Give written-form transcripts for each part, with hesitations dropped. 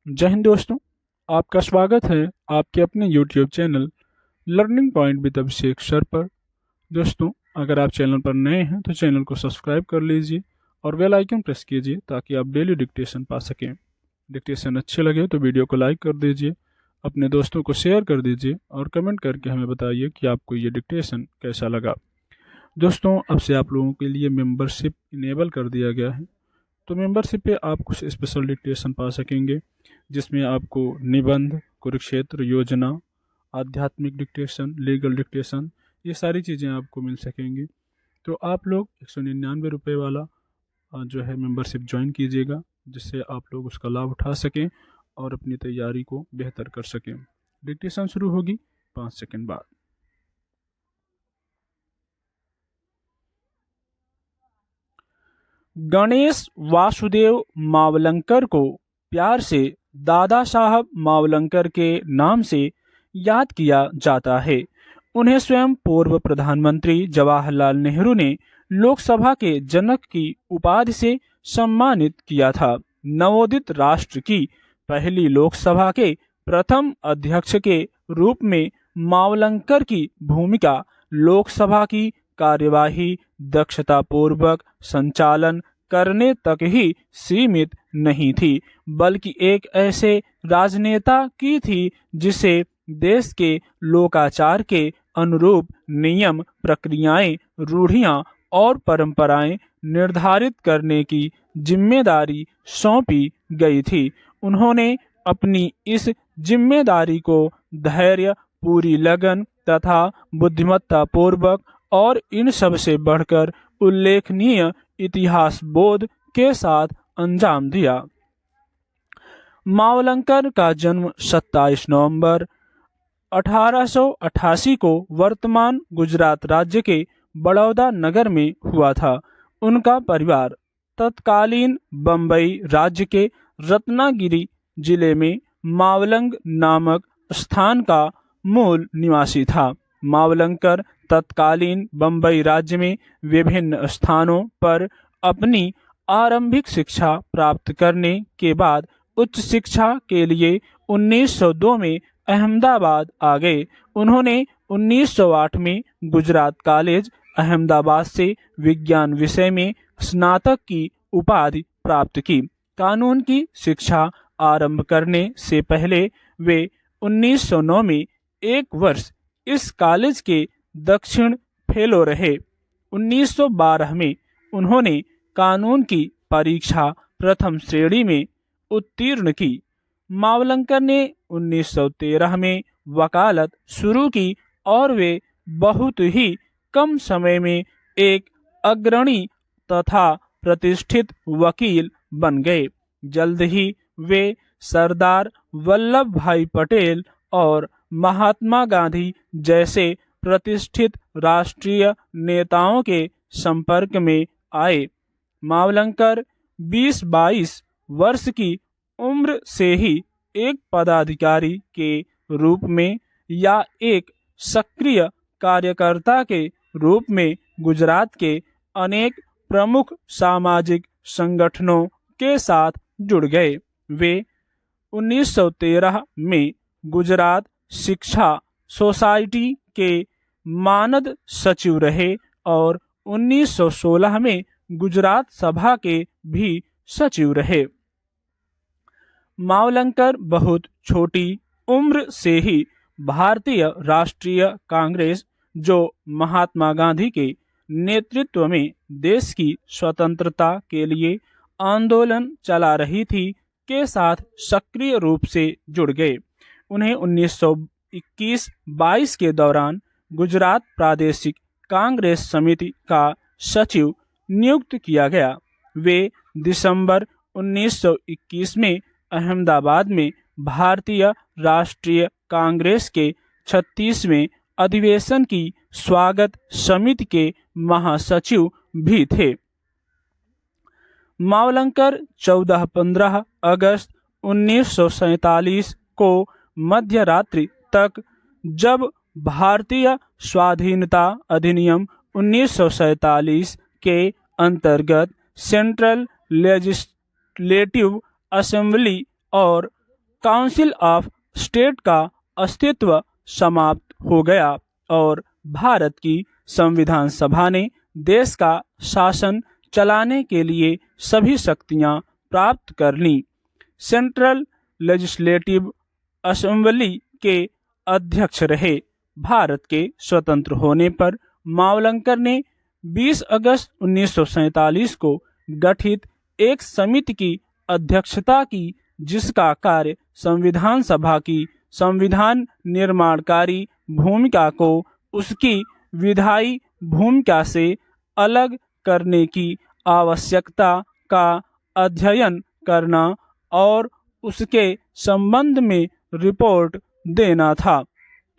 जय हिंद दोस्तों। आपका स्वागत है आपके अपने YouTube channel learning point with Abhishek sir पर। दोस्तों, अगर आप चैनल पर नए हैं तो चैनल को सब्सक्राइब कर लीजिए और बेल आइकन प्रेस कीजिए ताकि आप डेली डिक्टेशन पा सकें। डिक्टेशन अच्छे लगे तो वीडियो को लाइक कर दीजिए, अपने दोस्तों को शेयर कर दीजिए और कमेंट करके हमें बताइए कि आपको ये डिक्टेशन कैसा लगा। दोस्तों, अब से आप लोगों के लिए मेंबरशिप इनेबल कर दिया गया है, तो मेंबरशिप पे आप कुछ स्पेशल डिक्टेशन पा सकेंगे, जिसमें आपको निबंध, कुरुक्षेत्र योजना, आध्यात्मिक डिक्टेशन, लीगल डिक्टेशन, ये सारी चीज़ें आपको मिल सकेंगी। तो आप लोग 199 रुपये वाला जो है मेंबरशिप ज्वाइन कीजिएगा, जिससे आप लोग उसका लाभ उठा सकें और अपनी तैयारी को बेहतर कर सकें। डिक्टेशन शुरू होगी 5 सेकंड बाद। गणेश वासुदेव मावलंकर को प्यार से दादा साहब मावलंकर के नाम से याद किया जाता है। उन्हें स्वयं पूर्व प्रधानमंत्री जवाहरलाल नेहरू ने लोकसभा के जनक की उपाधि से सम्मानित किया था। नवोदित राष्ट्र की पहली लोकसभा के प्रथम अध्यक्ष के रूप में मावलंकर की भूमिका लोकसभा की कार्यवाही दक्षतापूर्वक संचालन करने तक ही सीमित नहीं थी, बल्कि एक ऐसे राजनेता की थी जिसे देश के लोकाचार के अनुरूप नियम, प्रक्रियाएं, रूढ़ियां और परंपराएं निर्धारित करने की जिम्मेदारी सौंपी गई थी। उन्होंने अपनी इस जिम्मेदारी को धैर्य, पूरी लगन तथा बुद्धिमत्ता पूर्वक और इन सब से बढ़कर उल्लेखनीय इतिहास बोध के साथ अंजाम दिया। मावलंकर का जन्म 27 नवंबर 1888 को वर्तमान गुजरात राज्य के बड़ौदा नगर में हुआ था। उनका परिवार तत्कालीन बम्बई राज्य के रत्नागिरी जिले में मावलंग नामक स्थान का मूल निवासी था। मावलंकर तत्कालीन बम्बई राज्य में विभिन्न स्थानों पर अपनी आरंभिक शिक्षा प्राप्त करने के बाद उच्च शिक्षा के लिए 1902 में अहमदाबाद आ गए। उन्होंने 1908 में गुजरात कॉलेज अहमदाबाद से विज्ञान विषय में स्नातक की उपाधि प्राप्त की। कानून की शिक्षा आरंभ करने से पहले वे 1909 में एक वर्ष इस कॉलेज के दक्षिण फेलो रहे। 1912 में उन्होंने कानून की परीक्षा प्रथम श्रेणी में उत्तीर्ण की। मावलंकर ने 1913 में वकालत शुरू की और वे बहुत ही कम समय में एक अग्रणी तथा प्रतिष्ठित वकील बन गए। जल्द ही वे सरदार वल्लभ भाई पटेल और महात्मा गांधी जैसे प्रतिष्ठित राष्ट्रीय नेताओं के संपर्क में आए। मावलंकर 20-22 वर्ष की उम्र से ही एक पदाधिकारी के रूप में या एक सक्रिय कार्यकर्ता के रूप में गुजरात के अनेक प्रमुख सामाजिक संगठनों के साथ जुड़ गए। वे 1913 में गुजरात शिक्षा सोसाइटी के मानद सचिव रहे और 1916 में गुजरात सभा के भी सचिव रहे। मावलंकर बहुत छोटी उम्र से ही भारतीय राष्ट्रीय कांग्रेस, जो महात्मा गांधी के नेतृत्व में देश की स्वतंत्रता के लिए आंदोलन चला रही थी, के साथ सक्रिय रूप से जुड़ गए। उन्हें 1921-22 के दौरान गुजरात प्रादेशिक कांग्रेस समिति का सचिव नियुक्त किया गया। वे दिसंबर 1921 में अहमदाबाद में भारतीय राष्ट्रीय कांग्रेस के 36वें अधिवेशन की स्वागत समिति के महासचिव भी थे। मावलंकर 14-15 अगस्त 1947 को मध्य रात्रि तक, जब भारतीय स्वाधीनता अधिनियम 1947 के अंतर्गत सेंट्रल लेजिस्लेटिव असेंबली और काउंसिल ऑफ स्टेट का अस्तित्व समाप्त हो गया और भारत की संविधान सभा ने देश का शासन चलाने के लिए सभी शक्तियां प्राप्त कर लीं। सेंट्रल लेजिस्लेटिव असेंबली के अध्यक्ष रहे। भारत के स्वतंत्र होने पर मावलंकर ने 20 अगस्त 1947 को गठित एक समिति की अध्यक्षता की, जिसका कार्य संविधान सभा की संविधान निर्माणकारी भूमिका को उसकी विधायी भूमिका से अलग करने की आवश्यकता का अध्ययन करना और उसके संबंध में रिपोर्ट देना था।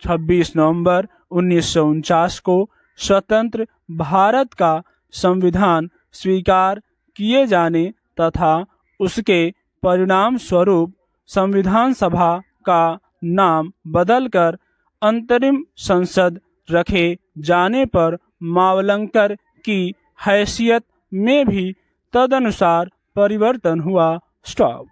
26 नवंबर 1949 को स्वतंत्र भारत का संविधान स्वीकार किए जाने तथा उसके परिणाम स्वरूप संविधान सभा का नाम बदलकर अंतरिम संसद रखे जाने पर मावलंकर की हैसियत में भी तदनुसार परिवर्तन हुआ। स्टॉप।